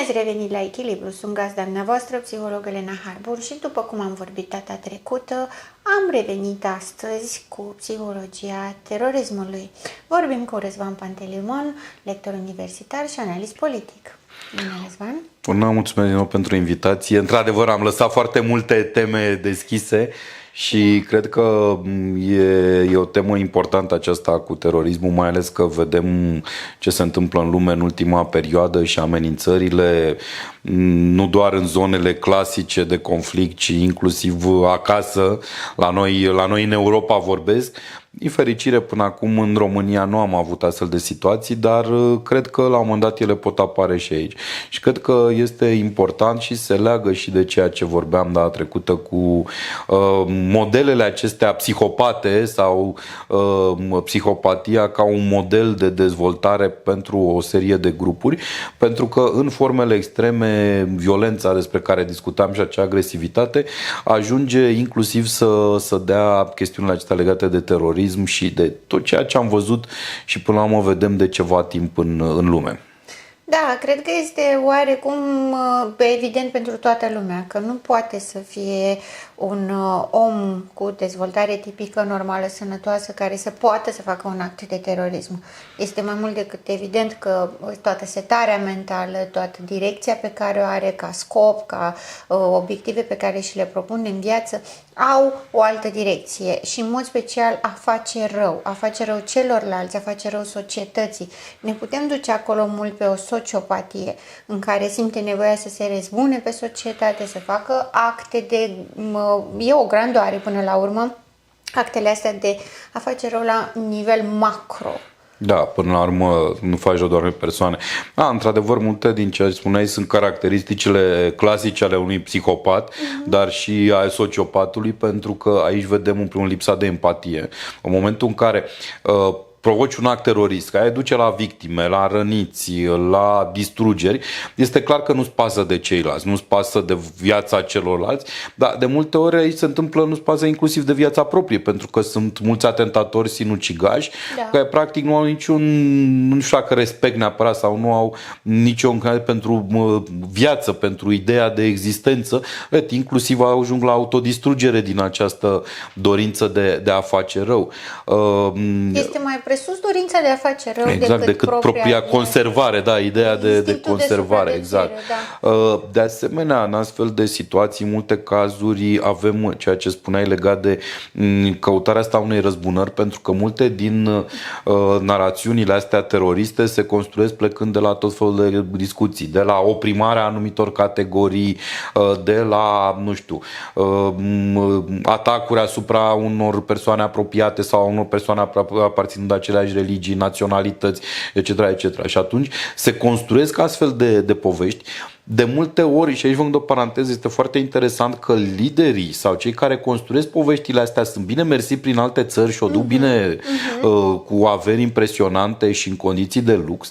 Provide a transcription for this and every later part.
ați revenit la Echilibru, sunt gazda dumneavoastră, psiholog Elena Harbur și după cum am vorbit data trecută, am revenit astăzi cu psihologia terorismului. Vorbim cu Răzvan Pantelimon, lector universitar și analist politic. Bine, Răzvan! Bună, mulțumesc din nou pentru invitație. Într-adevăr, am lăsat foarte multe teme deschise și cred că e o temă importantă aceasta cu terorismul, mai ales că vedem ce se întâmplă în lume în ultima perioadă și amenințările, nu doar în zonele clasice de conflict, ci inclusiv acasă, la noi în Europa vorbesc. Din fericire, până acum în România nu am avut astfel de situații, dar cred că la un moment dat ele pot apare și aici. Și cred că este important și se leagă și de ceea ce vorbeam data trecută cu modelele acestea psihopate sau psihopatia ca un model de dezvoltare pentru o serie de grupuri, pentru că în formele extreme, violența despre care discutam și acea agresivitate ajunge inclusiv să dea chestiunile acestea legate de terorism și de tot ceea ce am văzut și până la urmă vedem de ceva timp în lume. Da, cred că este oarecum evident pentru toată lumea că nu poate să fie un om cu dezvoltare tipică, normală, sănătoasă, care să poată să facă un act de terorism. Este mai mult decât evident că toată setarea mentală, toată direcția pe care o are ca scop, ca obiective pe care și le propun în viață, au o altă direcție și în mod special a face rău celorlalți, a face rău societății. Ne putem duce acolo mult pe o sociopatie în care simte nevoia să se răzbune pe societate, să facă acte de... E o grandoare până la urmă, actele astea de a face rău la nivel macro. Da, până la urmă nu faci rău doar pe persoane. Într-adevăr, multe din ce spuneai sunt caracteristicile clasice ale unui psihopat, dar și a sociopatului, pentru că aici vedem în primul lipsa de empatie. În momentul în care provoci un act terorist, care duce la victime, la răniți, la distrugeri, este clar că nu-ți pasă de ceilalți, nu-ți pasă de viața celorlalți, dar de multe ori aici se întâmplă, nu-ți pasă inclusiv de viața proprie, pentru că sunt mulți atentatori sinucigași, care practic nu au nu știu dacă respect neapărat sau nu au nicio încredere pentru viață, pentru ideea de existență, inclusiv ajung la autodistrugere din această dorință de a face rău. Este mai presus dorința de a face rău decât propria conservare, da, ideea de conservare, exact. Da. De asemenea, în astfel de situații, în multe cazuri avem ceea ce spuneai legat de căutarea asta unei răzbunări, pentru că multe din narațiunile astea teroriste se construiesc plecând de la tot felul de discuții, de la oprimarea anumitor categorii, de la, nu știu, atacuri asupra unor persoane apropiate sau unor persoane aparținând aceleași religii, naționalități, etc., etc. Și atunci se construiesc astfel de povești. De multe ori, și aici vă o paranteză, este foarte interesant că liderii sau cei care construiesc poveștile astea sunt bine mersi prin alte țări și o duc bine cu averi impresionante și în condiții de lux,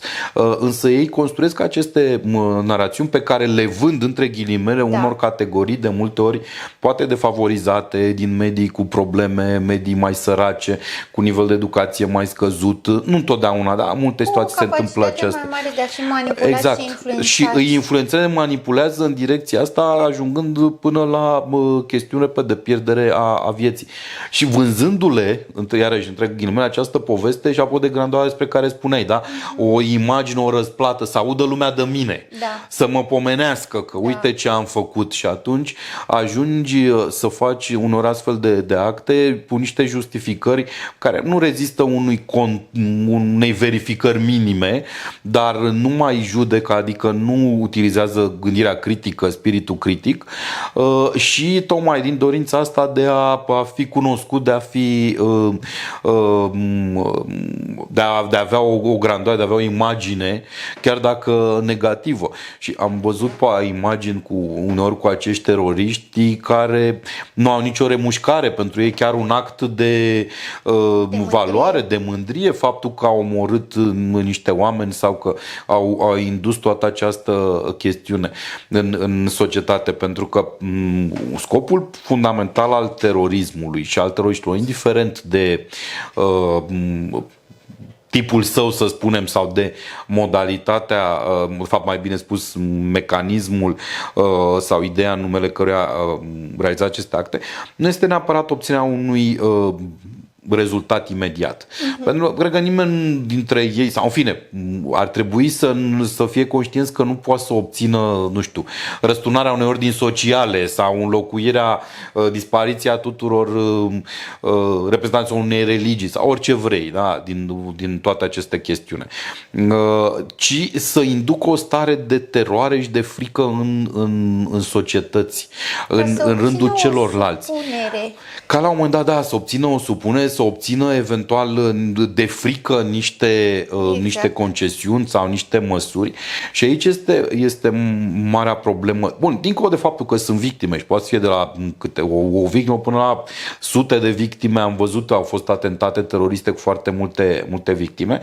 însă ei construiesc aceste narațiuni pe care le vând între ghilimele unor categorii de multe ori poate defavorizate, din medii cu probleme, medii mai sărace, cu nivel de educație mai scăzut. Nu întotdeauna, dar în multe situații se întâmplă aceasta. Mai mare de a fi manipulați exact. Și influențați. Și îi influențează, manipulează în direcția asta, ajungând până la chestiune de pierdere a vieții. Și vânzându-le, iarăși, între ghilimele, această poveste și apoi de grandoare despre care spuneai, da? O imagine, o răsplată, să audă lumea de mine, să mă pomenească că uite ce am făcut, și atunci ajungi să faci unor astfel de acte cu niște justificări care nu rezistă unei verificări minime, dar nu mai judecă, adică nu utilizează gândirea critică, spiritul critic, și tocmai din dorința asta de a fi cunoscut, de a avea o grandoare, de a avea o imagine, chiar dacă negativă. Și am văzut imagini uneori cu acești teroriști care nu au nicio remușcare, pentru ei chiar un act de valoare, de mândrie, faptul că au omorât niște oameni sau că au indus toată această chestiune în societate, pentru că scopul fundamental al terorismului și al teroriștilor, indiferent de tipul său, să spunem, sau de modalitatea, de fapt mai bine spus mecanismul sau ideea în numele căruia realiza aceste acte, nu este neapărat obținerea unui rezultat imediat. Pentru că cred că nimeni dintre ei, sau în fine, ar trebui să fie conștienți că nu poate să obțină, nu știu, răsturnarea unei ordini sociale sau înlocuirea, dispariția tuturor reprezentanților unei religii sau orice vrei, da, din toate aceste chestiuni, ci să inducă o stare de teroare și de frică în societăți, în rândul celorlalți. Ca la un moment dat, da, să obțină o supunere, să obțină eventual de frică niște concesiuni sau niște măsuri. Și aici este marea problemă. Bun, dincolo de faptul că sunt victime și poate să fie de la o victimă până la sute de victime, am văzut, au fost atentate teroriste cu foarte multe victime.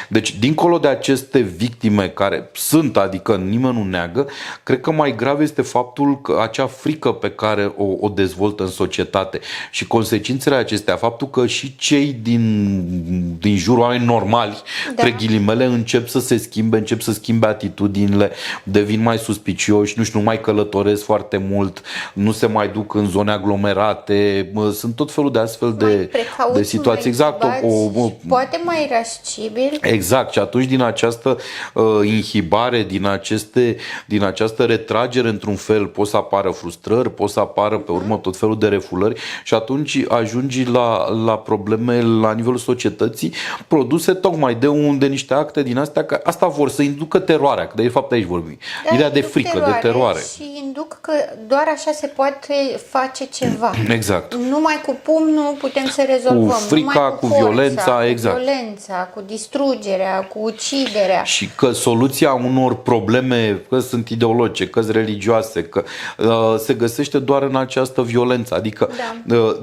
Deci, dincolo de aceste victime care sunt, adică nimeni nu neagă, cred că mai grav este faptul că acea frică pe care o dezvoltă în societate și consecințele acestea, faptul că și cei din jurul, oameni normali, între ghilimele, încep să se schimbe, încep să schimbe atitudinile, devin mai suspicioși, nu știu, nu mai călătoresc foarte mult, nu se mai duc în zone aglomerate, sunt tot felul de astfel de situații. Exact. Poate mai irascibil. Exact. Și atunci din această inhibare, din această retragere, într-un fel, pot să apară frustrări, pot să apară pe urmă tot felul de refulări și atunci ajungi la probleme la nivelul societății produse tocmai de niște acte din astea, că asta vor să inducă teroarea, că de fapt aici vorbim. Ideea de frică, de teroare. Și induc că doar așa se poate face ceva. Exact. Numai cu pumnul putem să rezolvăm. Cu frica, cu forța, violența, exact. Cu violența, cu distrugerea, cu uciderea. Și că soluția unor probleme, că sunt ideologice, că sunt religioase, că se găsește doar în această violență. Adică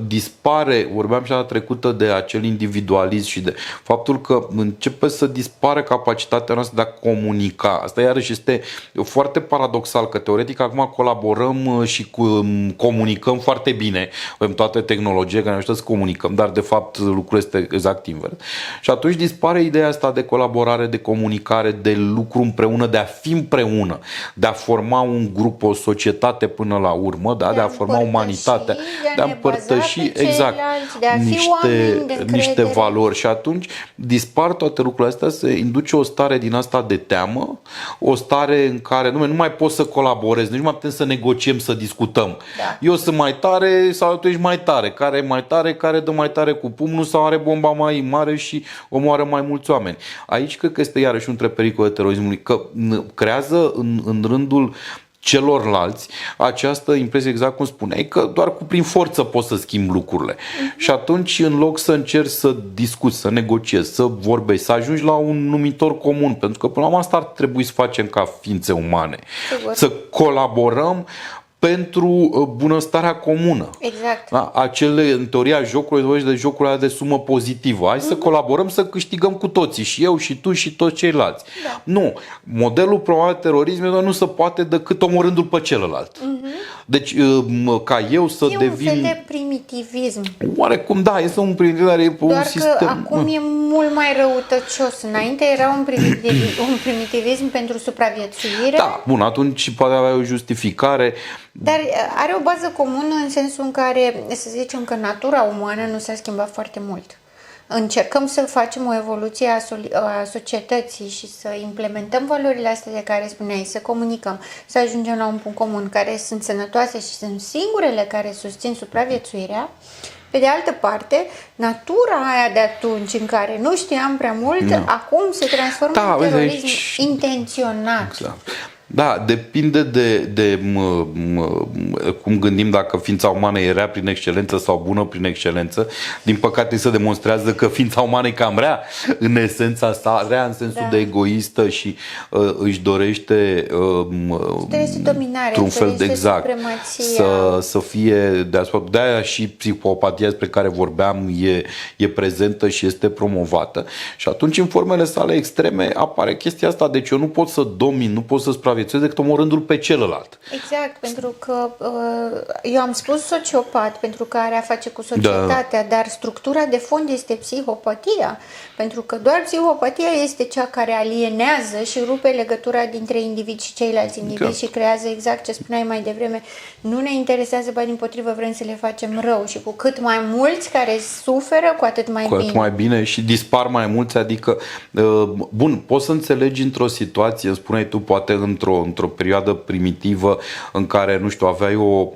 dispare, vorbeam și data trecută de acel individualism și de faptul că începe să dispară capacitatea noastră de a comunica. Asta iarăși este foarte paradoxal, că teoretic acum colaborăm și comunicăm foarte bine. Avem toate tehnologiile care ne ajută să comunicăm, dar de fapt lucrul este exact invers. Și atunci dispare ideea asta de colaborare, de comunicare, de lucru împreună, de a fi împreună, de a forma un grup, o societate până la urmă, da? De a forma umanitatea, de a împărtăși exact niște valori. Și atunci dispar toate lucrurile astea, se induce o stare din asta de teamă, o stare în care nu mai poți să colaborezi, nici nu mai putem să negociem, să discutăm. Eu sunt mai tare sau tu ești mai tare, care e mai tare, care dă mai tare cu pumnul sau are bomba mai mare și omoară mai mulți oameni. Aici cred că este iarăși un între pericole terorismului, că creează în rândul celorlalți această impresie, exact cum spuneai, că doar prin forță poți să schimbi lucrurile. Și atunci, în loc să încerci să discuți, să negociezi, să vorbești, să ajungi la un numitor comun, pentru că până la urmă asta ar trebui să facem ca ființe umane. Sigur. Să colaborăm pentru bunăstarea comună. Exact. Da? În teoria jocului, de jocurile de sumă pozitivă. Hai să colaborăm, să câștigăm cu toții, și eu, și tu, și toți ceilalți. Nu. Modelul probabil terorismului nu se poate decât omorându-l pe celălalt. Deci, ca eu să devin... E un fel de primitivism. Oarecum, da, este un primitivism, dar e un sistem... Că acum e mult mai răutăcios. Înainte era un primitivism pentru supraviețuire. Da, bun, atunci poate avea o justificare. Dar are o bază comună în sensul în care, să zicem că natura umană nu s-a schimbat foarte mult. Încercăm să facem o evoluție a societății și să implementăm valorile astea de care spuneai, să comunicăm, să ajungem la un punct comun, care sunt sănătoase și sunt singurele care susțin supraviețuirea. Pe de altă parte, natura aia de atunci, în care nu știam prea mult, acum se transformă în terorism intenționat. Exact. Da, depinde de cum gândim, dacă ființa umană e rea prin excelență sau bună prin excelență. Din păcate se demonstrează că ființa umană e cam rea în esența sa, rea în sensul de egoistă și își dorește dominare, într-un fel de exact să fie deasupra. De-aia și psihopatia despre care vorbeam e prezentă și este promovată. Și atunci în formele sale extreme apare chestia asta. Deci eu nu pot să domin, nu pot să supraviețuiesc supraviețuiesc decât omorându-l pe celălalt. Exact, pentru că eu am spus sociopat pentru că are a face cu societatea, dar structura de fond este psihopatia, pentru că doar psihopatia este cea care alienează și rupe legătura dintre individ și ceilalți indivizi și creează exact ce spuneai mai devreme. Nu ne interesează, ba dimpotrivă vrem să le facem rău și cu cât mai mulți care suferă, cu atât mai bine. Cu atât mai bine și dispar mai mulți, adică bun, poți să înțelegi într-o situație, îmi spuneai tu, poate într-o perioadă primitivă în care, nu știu, aveai o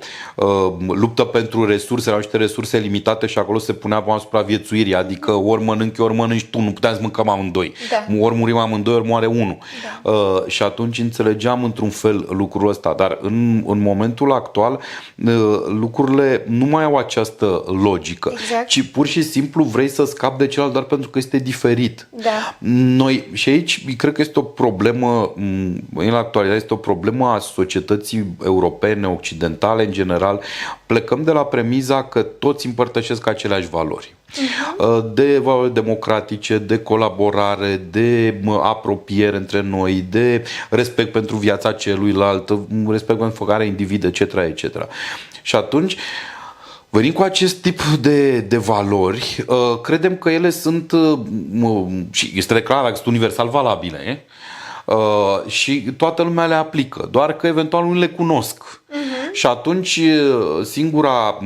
luptă pentru resurse, erau niște resurse limitate și acolo se punea pe supraviețuirii, adică ori mănânc eu, ori mănânci tu, nu puteam să mâncăm amândoi. Da. Ori murim amândoi, ori moare unul. Da. Și atunci înțelegeam într-un fel lucrul ăsta, dar în momentul actual lucrurile nu mai au această logică, exact. ci pur și simplu vrei să scapi de celălalt doar pentru că este diferit. Da. Noi, și aici cred că este o problemă, în actualitate este o problemă a societății europene, occidentale în general. Plecăm de la premiza că toți împărtășesc aceleași valori. De valori democratice, de colaborare, de apropiere între noi, de respect pentru viața celuilalt, respect pentru fiecare individ, etc., etc. Și atunci venim cu acest tip de valori, credem că ele sunt, și este declarat că sunt universal valabile, și toată lumea le aplică, doar că eventual nu le cunosc. Și atunci singura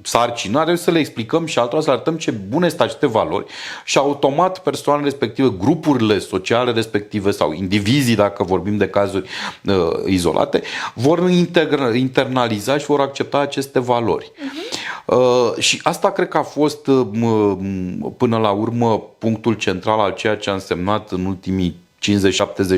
sarcină are să le explicăm și altora să le arătăm ce bune sunt aceste valori și automat persoanele respective, grupurile sociale respective sau indivizii, dacă vorbim de cazuri izolate, vor internaliza și vor accepta aceste valori. Și asta cred că a fost până la urmă punctul central al ceea ce a însemnat în ultimii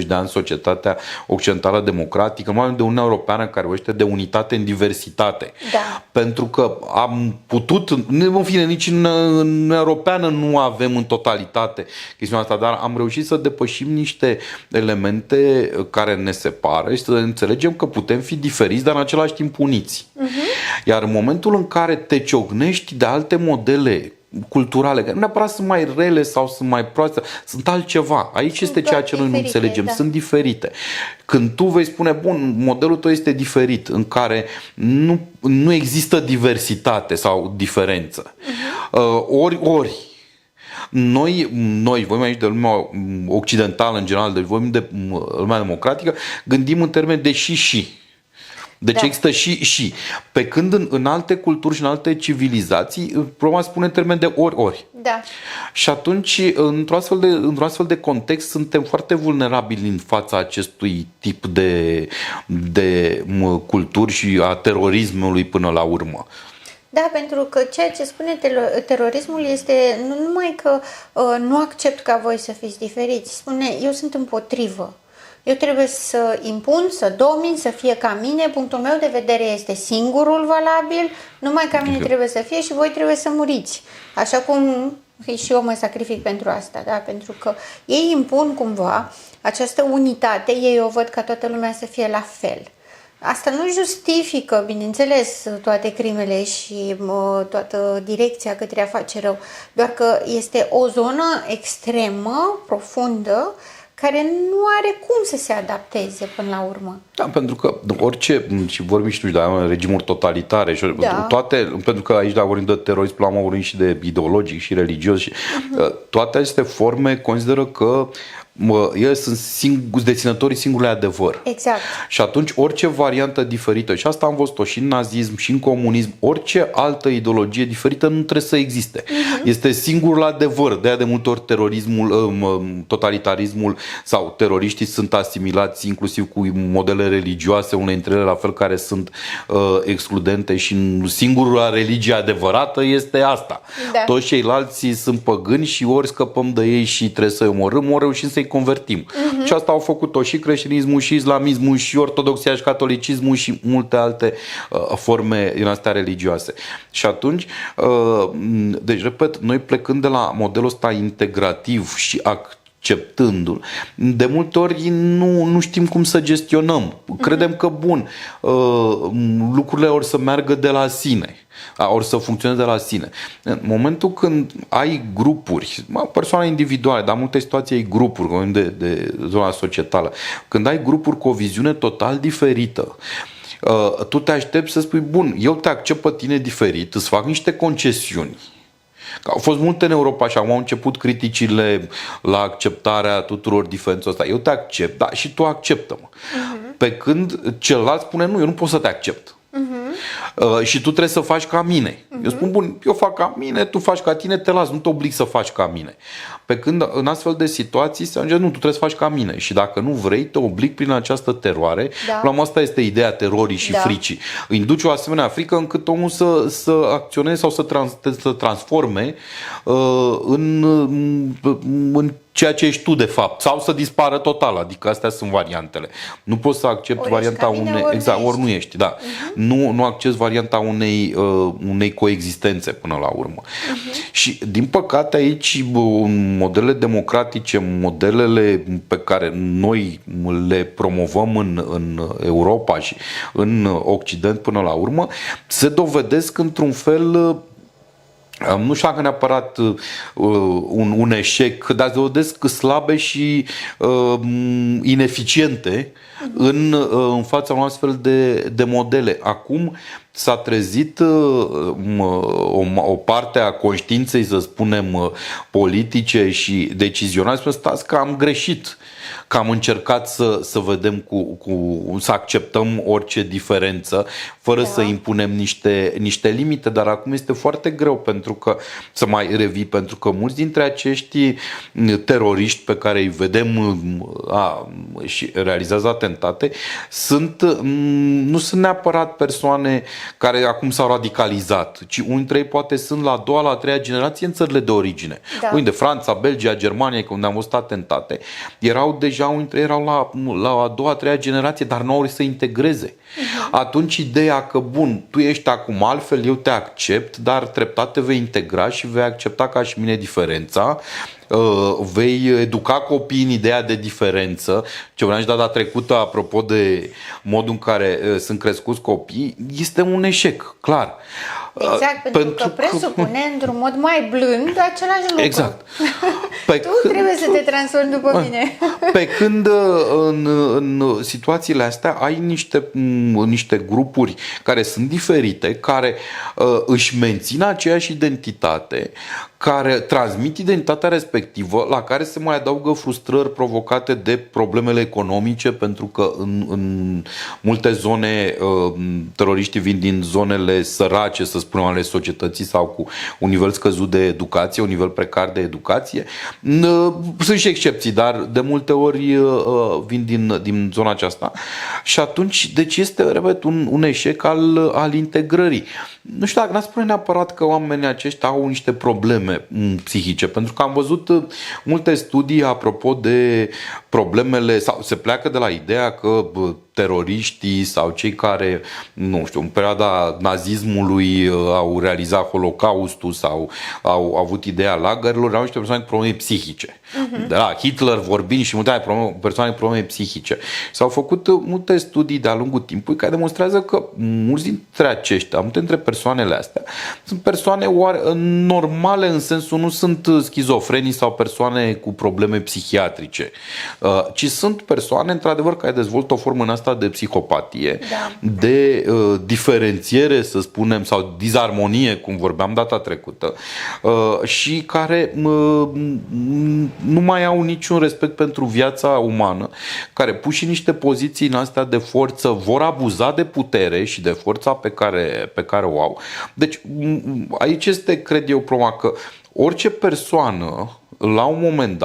50-70 de ani societatea occidentală democratică, mai ales de Uniunea Europeană care vorbește de unitate în diversitate. Da. Pentru că am putut, în fine, nici în Uniunea Europeană nu avem în totalitate chestiunea asta, dar am reușit să depășim niște elemente care ne separă și să înțelegem că putem fi diferiți, dar în același timp uniți. Iar în momentul în care te ciocnești de alte modele culturale, care nu neapărat sunt mai rele sau sunt mai proaste, sunt altceva. Aici este ceea ce noi nu înțelegem. Da. Sunt diferite. Când tu vei spune, bun, modelul tău este diferit, în care nu există diversitate sau diferență. Ori noi vorbim aici de lumea occidentală în general, deci vorbim de lumea democratică, gândim în termeni de și. Deci există și. Pe când în alte culturi și în alte civilizații, problema spune în termen de ori. Da. Și atunci, într-un astfel de context, suntem foarte vulnerabili în fața acestui tip de culturi și a terorismului până la urmă. Da, pentru că ceea ce spune terorismul este nu numai că nu accept ca voi să fiți diferiți, spune eu sunt împotrivă. Eu trebuie să impun, să domin, să fie ca mine, punctul meu de vedere este singurul valabil, numai ca mine trebuie să fie și voi trebuie să muriți. Așa cum și eu mă sacrific pentru asta, da? Pentru că ei impun cumva această unitate, ei o văd ca toată lumea să fie la fel. Asta nu justifică, bineînțeles, toate crimele și toată direcția către a face rău, doar că este o zonă extremă, profundă, care nu are cum să se adapteze până la urmă. Da, pentru că orice, și vorbim și de regimuri totalitare, și toate, pentru că aici vorbim de terorism, la urmă vorbim și de ideologic și religios, și toate aceste forme consideră că ele sunt deținătorii singurului adevăr. Exact. Și atunci orice variantă diferită, și asta am văzut-o și în nazism și în comunism, orice altă ideologie diferită nu trebuie să existe. Este singurul adevăr. De multe ori terorismul, totalitarismul sau teroriștii sunt asimilați inclusiv cu modele religioase, unele dintre ele la fel care sunt excludente, și singura religie adevărată este asta. Da. Toți ceilalți sunt păgâni și ori scăpăm de ei și trebuie să-i omorâm, ori reușim să-i convertim. Și asta au făcut-o și creștinismul, și islamismul, și ortodoxia, și catolicismul, și multe alte forme din astea religioase. Și atunci, deci, repet, noi plecând de la modelul ăsta integrativ și acceptându-l, de multe ori nu știm cum să gestionăm. Credem că, bun, lucrurile or să meargă de la sine, or să funcționeze de la sine. În momentul când ai grupuri, persoane individuale, dar în multe situații ai grupuri de zona societală, când ai grupuri cu o viziune total diferită, tu te aștepți să spui, bun, eu te accept pe tine diferit, îți fac niște concesiuni. Că au fost multe în Europa și au început criticile la acceptarea tuturor diferențelor ăsta. Eu te accept, da, și tu acceptă-mă. Pe când celălalt spune, nu, eu nu pot să te accept. Și tu trebuie să faci ca mine. Eu spun, bun, eu fac ca mine, tu faci ca tine, te las, nu te oblig să faci ca mine. Pe când în astfel de situații se ajunge, nu, tu trebuie să faci ca mine. Și dacă nu vrei, te oblig prin această teroare. Da. Asta este ideea terorii și fricii. Îi induce o asemenea frică încât omul să acționeze sau să transforme în ceea ce ești tu de fapt, sau să dispară total, adică astea sunt variantele. Nu poți să accepti varianta unei, exact, ori nu ești, da. Nu accepti varianta unei coexistențe până la urmă. Și din păcate aici modelele democratice, modelele pe care noi le promovăm în Europa și în Occident până la urmă, se dovedesc într-un fel, nu știu dacă neapărat un eșec, dar se dovedesc slabe și ineficiente în fața unor astfel de modele. Acum s-a trezit o parte a conștiinței, să spunem, politice și decizionale, stați că am greșit, că am încercat să vedem să acceptăm orice diferență fără să impunem niște limite, dar acum este foarte greu pentru că să mai revii, pentru că mulți dintre acești teroriști pe care îi vedem și realizează atentate nu sunt neapărat persoane care acum s-au radicalizat, ci unii dintre ei poate sunt la a doua, la a treia generație în țările de origine. Da. Unde Franța, Belgia, Germania, unde am văzut atentate, deja unii dintre ei erau la a doua, a treia generație, dar nu au să integreze. Atunci ideea că, bun, tu ești acum altfel, eu te accept, dar treptat te vei integra și vei accepta ca și mine diferența, vei educa copiii în ideea de diferență, ce vreau și data trecută apropo de modul în care sunt crescuți copiii, este un eșec, clar. Exact, pentru că presupune într-un mod mai blând același lucru. Exact. Tu trebuie să te transformi după mine. Pe când în situațiile astea ai niște grupuri care sunt diferite, care își mențin aceeași identitate, care transmit identitatea respectivă, la care se mai adaugă frustrări provocate de problemele economice, pentru că în multe zone teroriștii vin din zonele sărace, să spunem, ale societății sau cu un nivel scăzut de educație, un nivel precar de educație. Sunt și excepții, dar de multe ori vin din zona aceasta. Și atunci, deci este, repet, un eșec al integrării. Nu știu dacă n-ați spune neapărat că oamenii aceștia au niște probleme psihice, pentru că am văzut multe studii apropo de problemele, sau se pleacă de la ideea că teroriștii sau cei care, nu știu, în perioada nazismului au realizat Holocaustul sau au avut ideea lagărilor, au niște persoane cu probleme psihice. De la Hitler vorbind și multe persoane cu probleme psihice. S-au făcut multe studii de-a lungul timpului care demonstrează că mulți dintre aceștia, multe dintre persoanele astea, sunt persoane normale în sensul, nu sunt schizofrenii sau persoane cu probleme psihiatrice, ci sunt persoane, într-adevăr, care dezvoltă o formă în asta de psihopatie, de diferențiere, să spunem, sau disarmonie, cum vorbeam data trecută, și care nu mai au niciun respect pentru viața umană, care puși în niște poziții în astea de forță vor abuza de putere și de forța pe care o au. Deci aici este, cred eu, problema că orice persoană la un moment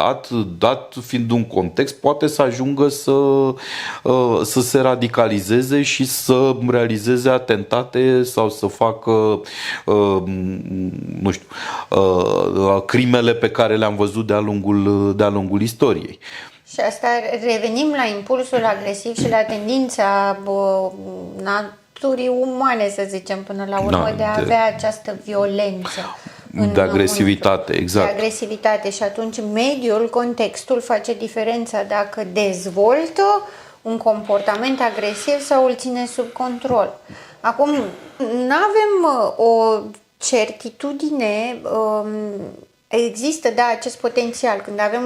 dat fiind un context, poate să ajungă să se radicalizeze și să realizeze atentate sau să facă, nu știu, crimele pe care le-am văzut de-a lungul istoriei. Și asta revenim la impulsul agresiv și la tendința naturii umane, să zicem, până la urmă, de a avea această violență. de agresivitate, exact. De agresivitate și atunci mediul, contextul face diferența dacă dezvoltă un comportament agresiv sau îl ține sub control. Acum, nu avem o certitudine. Există, da, acest potențial. Când avem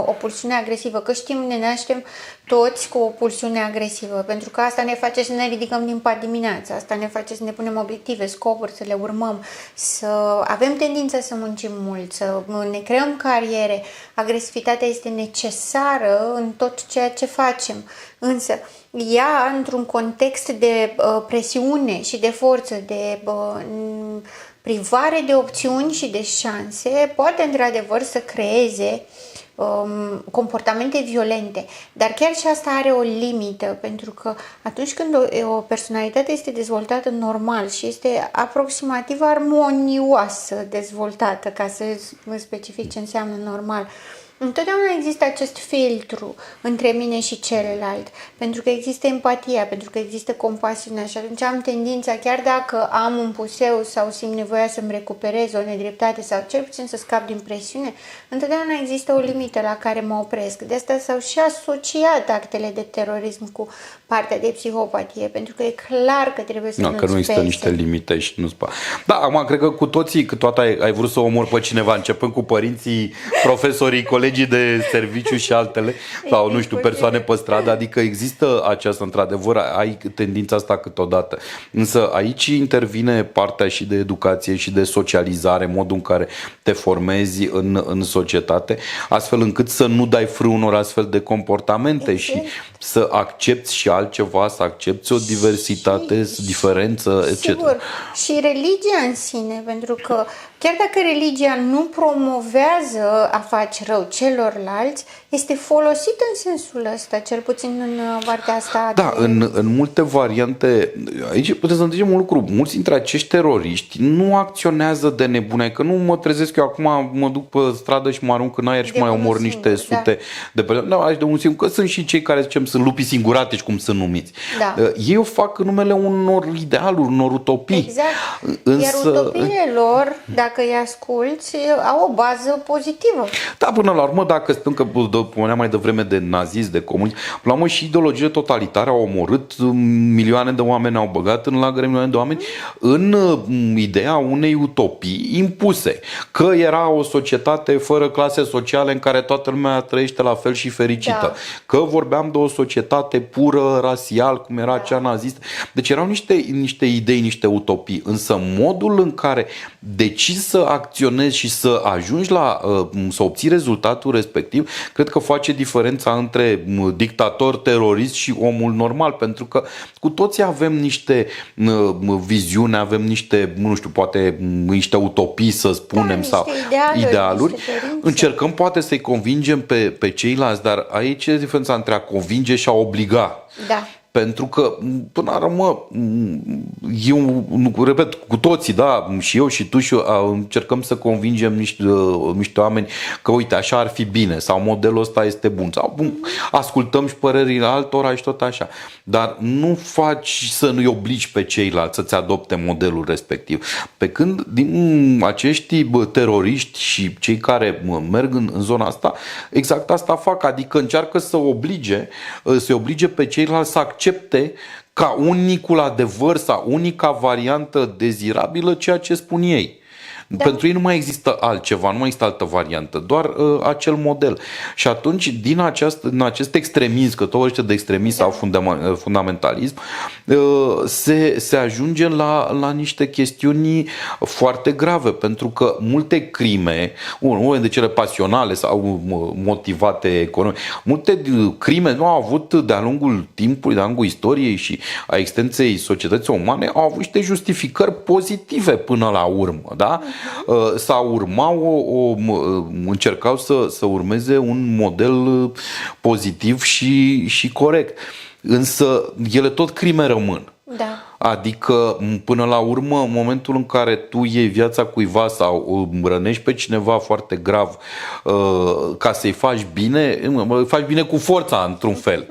o pulsiune agresivă, că știm, ne naștem toți cu o pulsiune agresivă, pentru că asta ne face să ne ridicăm din pat dimineața, asta ne face să ne punem obiective, scopuri, să le urmăm, să avem tendința să muncim mult, să ne creăm cariere. Agresivitatea este necesară în tot ceea ce facem, însă ea, într-un context de presiune și de forță, de privare de opțiuni și de șanse, poate într-adevăr să creeze comportamente violente. Dar chiar și asta are o limită, pentru că atunci când o personalitate este dezvoltată normal și este aproximativ armonioasă dezvoltată, ca să specific ce înseamnă normal, întotdeauna există acest filtru între mine și celălalt, pentru că există empatia, pentru că există compasiunea și atunci am tendința, chiar dacă am un puseu sau simt nevoia să-mi recuperez o nedreptate sau cel puțin să scap din presiune, întotdeauna există o limită la care mă opresc. De asta s-au și asociat actele de terorism cu partea de psihopatie, pentru că e clar că trebuie să că nu există niște limite și nu spa. Da, acum cred că cu toții, că toată ai vrut să omori pe cineva, începând cu părinții, profesorii, colegii de serviciu și altele, sau nu știu, persoane pe stradă, adică există această, într-adevăr, ai tendința asta câteodată. Însă aici intervine partea și de educație și de socializare, modul în care te formezi în societate, astfel încât să nu dai frâu unor astfel de comportamente și să accepti și altceva, să accepti o diversitate, diferență, etc. Sigur. Și religia în sine, pentru că chiar dacă religia nu promovează a face rău celorlalți, este folosită în sensul ăsta, cel puțin în partea asta. Da, în multe variante, aici putem să înțelegem un lucru, mulți dintre acești teroriști nu acționează de nebune, că nu mă trezesc eu acum, mă duc pe stradă și mă arunc în aer și mai omor niște sute de persoane. Da, aici de un singur, că sunt și cei care, zicem, sunt lupii singuratici, cum sunt numiți. Da. Ei o fac în numele unor idealuri, unor utopii. Exact. Iar utopiile lor, dacă îi asculți, au o bază pozitivă. Da, până la urmă, dacă spun că spuneam mai devreme de nazism, de comunism, până la urmă și ideologiile totalitare au omorât milioane de oameni, au băgat în lagăre milioane de oameni în ideea unei utopii impuse. Că era o societate fără clase sociale în care toată lumea trăiește la fel și fericită. Da. Că vorbeam de o societate pură, rasial, cum era cea nazistă. Deci erau niște idei, niște utopii. Însă modul în care decizi să acționezi și să ajungi să obții rezultatul respectiv, cred că face diferența între dictator, terorist și omul normal, pentru că cu toții avem niște viziuni, avem niște, nu știu, poate niște utopii, să spunem, sau idealuri. Încercăm poate să-i convingem pe ceilalți, dar aici e diferența între a convinge și a obliga. Da. Pentru că, până la urmă, eu, repet, cu toții, da, și eu și tu și eu, încercăm să convingem niște oameni că, uite, așa ar fi bine, sau modelul ăsta este bun, sau ascultăm și părerile altora și tot așa. Dar nu faci să nu-i obligi pe ceilalți să-ți adopte modelul respectiv. Pe când din acești teroriști și cei care merg în zona asta, exact asta fac, adică încearcă să-i oblige pe ceilalți să accepte ca unicul adevăr sau unica variantă dezirabilă ceea ce spun ei. Da. Pentru ei nu mai există altceva, nu mai există altă variantă, doar acel model. Și atunci, din acest extremism, că tot vorbește de extremism sau fundamentalism, se ajunge la niște chestiuni foarte grave, pentru că multe crime, unele de cele pasionale sau motivate economic, multe crime nu au avut de-a lungul timpului, de-a lungul istoriei și a existenței societății umane, au avut niște justificări pozitive până la urmă, da? Sau încercau să urmeze un model pozitiv și corect. Însă ele tot crime rămân. Da. Adică, până la urmă, în momentul în care tu iei viața cuiva sau rănești pe cineva foarte grav ca să-i faci bine, îi faci bine cu forța, într-un fel.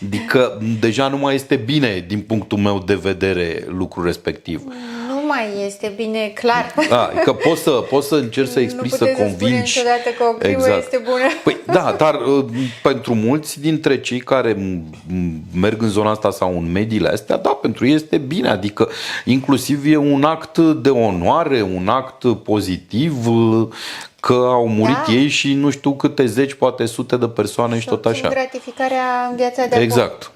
Adică deja nu mai este bine, din punctul meu de vedere, lucrul respectiv. Nu mai este bine clar. Da, că poți să încerci să explici, să convingi. Nu puteți să niciodată că o crimă este bună. Păi da, dar pentru mulți dintre cei care merg în zona asta sau în mediile astea, da, pentru ei este bine, adică inclusiv e un act de onoare, un act pozitiv, că au murit ei și nu știu câte zeci, poate sute de persoane și tot așa. Gratificarea în viața de acum. Exact.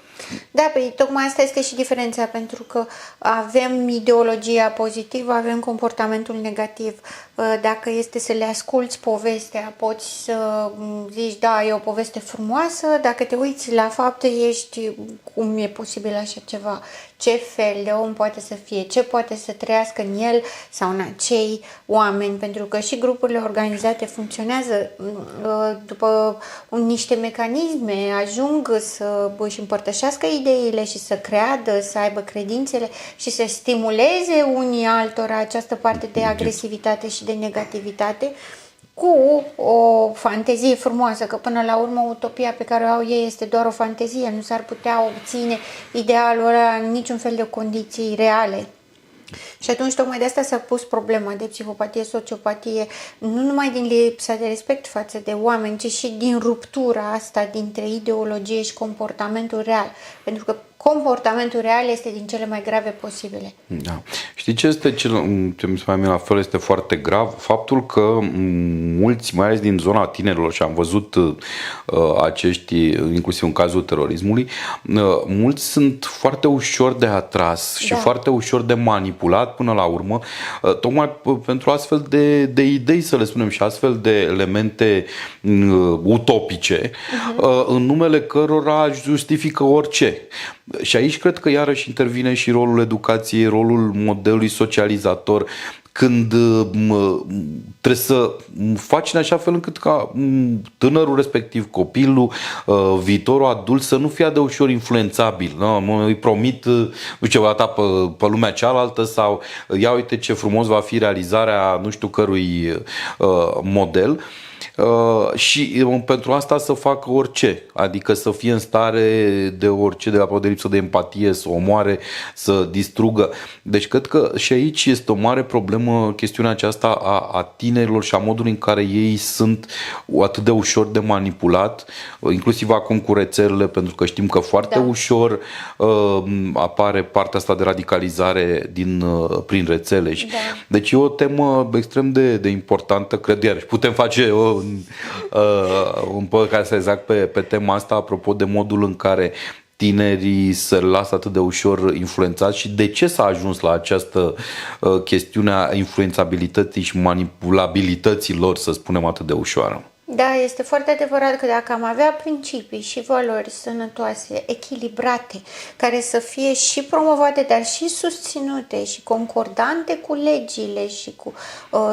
Da, păi tocmai asta este și diferența, pentru că avem ideologia pozitivă, avem comportamentul negativ. Dacă este să le asculți povestea, poți să zici, da, e o poveste frumoasă, dacă te uiți la fapte, ești, cum e posibil așa ceva? Ce fel de om poate să fie? Ce poate să trăiască în el sau în acei oameni? Pentru că și grupurile organizate funcționează după niște mecanisme, ajung să își împărtășească ideile și să creadă, să aibă credințele și să stimuleze unii altora această parte de agresivitate și de negativitate cu o fantezie frumoasă, că până la urmă utopia pe care o au ei este doar o fantezie, nu s-ar putea obține idealul ăla în niciun fel de condiții reale. Și atunci tocmai de asta s-a pus problema de psihopatie, sociopatie, nu numai din lipsa de respect față de oameni, ci și din ruptura asta dintre ideologie și comportamentul real. Pentru că comportamentul real este din cele mai grave posibile. Da. Știi ce este ce mi se mai mie la fel este foarte grav? Faptul că mulți, mai ales din zona tinerilor, și am văzut acești, inclusiv în cazul terorismului, mulți sunt foarte ușor de atras și foarte ușor de manipulat până la urmă, tocmai pentru astfel de idei, să le spunem, și astfel de elemente utopice, în numele cărora justifică orice. Și aici cred că iarăși intervine și rolul educației, rolul modelului socializator, când trebuie să faci în așa fel încât ca tânărul respectiv, copilul, viitorul adult să nu fie de ușor influențabil. Îi promit ceva pe lumea cealaltă sau ia uite ce frumos va fi realizarea nu știu cărui model. Și pentru asta să facă orice, adică să fie în stare de orice, de la de lipsă de empatie, să omoare, să distrugă. Deci cred că și aici este o mare problemă chestiunea aceasta a tinerilor și a modului în care ei sunt atât de ușor de manipulat, inclusiv acum cu rețelele, pentru că știm că foarte ușor apare partea asta de radicalizare prin rețele. Deci e o temă extrem de importantă, cred, iarăși putem face un podcast exact pe tema asta, apropo de modul în care tinerii se lasă atât de ușor influențați și de ce s-a ajuns la această chestiune a influențabilității și manipulabilității lor, să spunem, atât de ușoară. Da, este foarte adevărat că dacă am avea principii și valori sănătoase, echilibrate, care să fie și promovate, dar și susținute și concordante cu legile și cu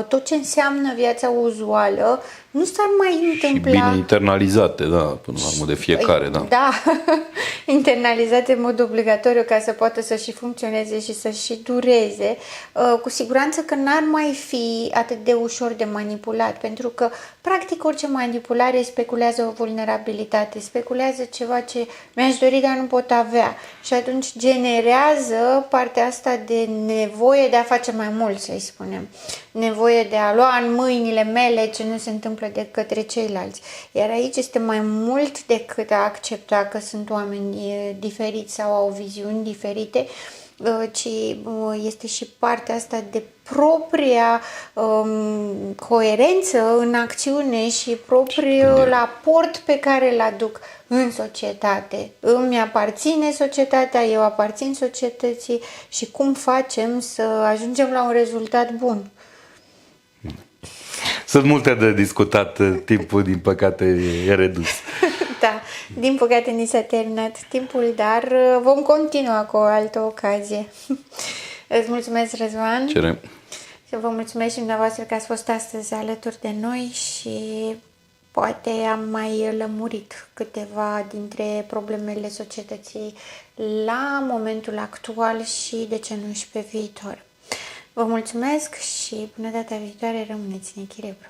tot ce înseamnă viața uzuală, nu s-ar mai întâmpla... Și bine internalizate, da, până la urmă de fiecare, da. Da, internalizate în mod obligatoriu ca să poată să și funcționeze și să și dureze, cu siguranță că n-ar mai fi atât de ușor de manipulat, pentru că practic orice manipulare speculează o vulnerabilitate, speculează ceva ce mi-aș dori, dar nu pot avea și atunci generează partea asta de nevoie de a face mai mult, să-i spunem, nevoie de a lua în mâinile mele ce nu se întâmplă de către ceilalți. Iar aici este mai mult decât a accepta că sunt oameni diferiți sau au viziuni diferite, ci este și partea asta de propria coerență în acțiune și propriul aport pe care îl aduc în societate. Îmi aparține societatea, eu aparțin societății și cum facem să ajungem la un rezultat bun. Sunt multe de discutat, timpul din păcate e redus. Da, din păcate ni s-a terminat timpul, dar vom continua cu o altă ocazie. Îți mulțumesc, Răzvan. Cerem. Și vă mulțumesc și dumneavoastră că ați fost astăzi alături de noi și poate am mai lămurit câteva dintre problemele societății la momentul actual și de ce nu și pe viitor. Vă mulțumesc și până data viitoare rămâneți în echilibru.